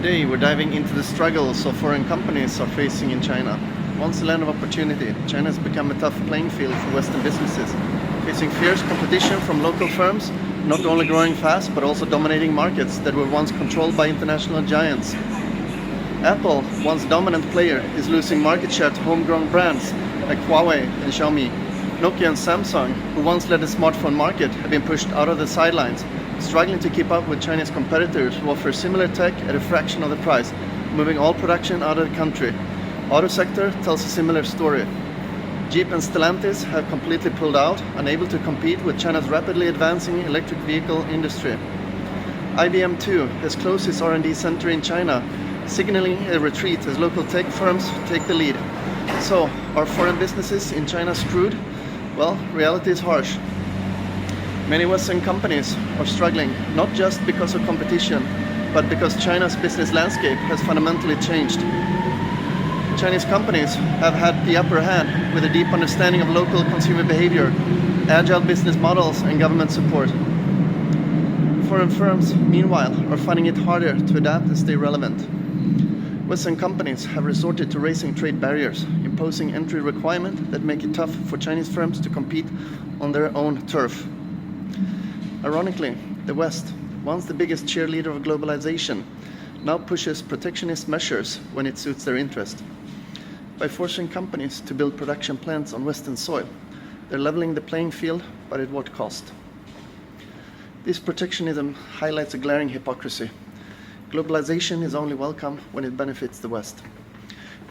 Today we're diving into the struggles of foreign companies are facing in China. Once a land of opportunity, China has become a tough playing field for Western businesses, facing fierce competition from local firms, not only growing fast but also dominating markets that were once controlled by international giants. Apple, once dominant player, is losing market share to homegrown brands like Huawei and Xiaomi. Nokia and Samsung, who once led the smartphone market, have been pushed out of the sidelines, struggling to keep up with Chinese competitors who offer similar tech at a fraction of the price, moving all production out of the country. Auto sector tells a similar story. Jeep and Stellantis have completely pulled out, unable to compete with China's rapidly advancing electric vehicle industry. IBM too has closed its R&D center in China, signaling a retreat as local tech firms take the lead. So, are foreign businesses in China screwed? Well, reality is harsh. Many Western companies are struggling, not just because of competition, but because China's business landscape has fundamentally changed. Chinese companies have had the upper hand with a deep understanding of local consumer behavior, agile business models, and government support. Foreign firms, meanwhile, are finding it harder to adapt and stay relevant. Western companies have resorted to raising trade barriers, imposing entry requirements that make it tough for Chinese firms to compete on their own turf. Ironically, the West, once the biggest cheerleader of globalization, now pushes protectionist measures when it suits their interest. By forcing companies to build production plants on Western soil, they're leveling the playing field, but at what cost? This protectionism highlights a glaring hypocrisy. Globalization is only welcome when it benefits the West.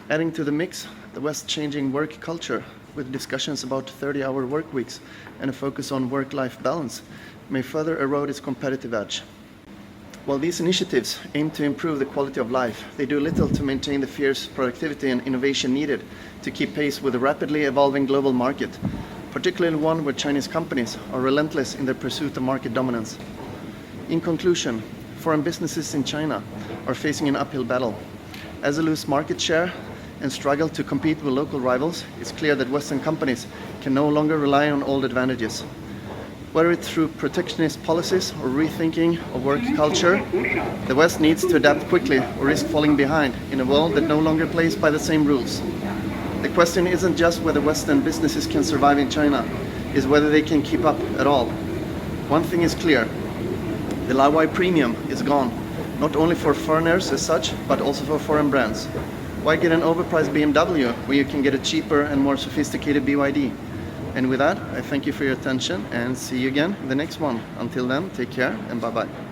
Adding to the mix, the West changing work culture with discussions about 30-hour work weeks and a focus on work-life balance may further erode its competitive edge. While these initiatives aim to improve the quality of life, they do little to maintain the fierce productivity and innovation needed to keep pace with the rapidly evolving global market, particularly one where Chinese companies are relentless in their pursuit of market dominance. In conclusion, foreign businesses in China are facing an uphill battle. As they lose market share and struggle to compete with local rivals, it's clear that Western companies can no longer rely on old advantages. Whether it's through protectionist policies or rethinking of work culture, the West needs to adapt quickly or risk falling behind in a world that no longer plays by the same rules. The question isn't just whether Western businesses can survive in China, it's whether they can keep up at all. One thing is clear, the Laowai premium is gone, not only for foreigners as such, but also for foreign brands. Why get an overpriced BMW when you can get a cheaper and more sophisticated BYD? And with that, I thank you for your attention and see you again in the next one. Until then, take care and bye-bye.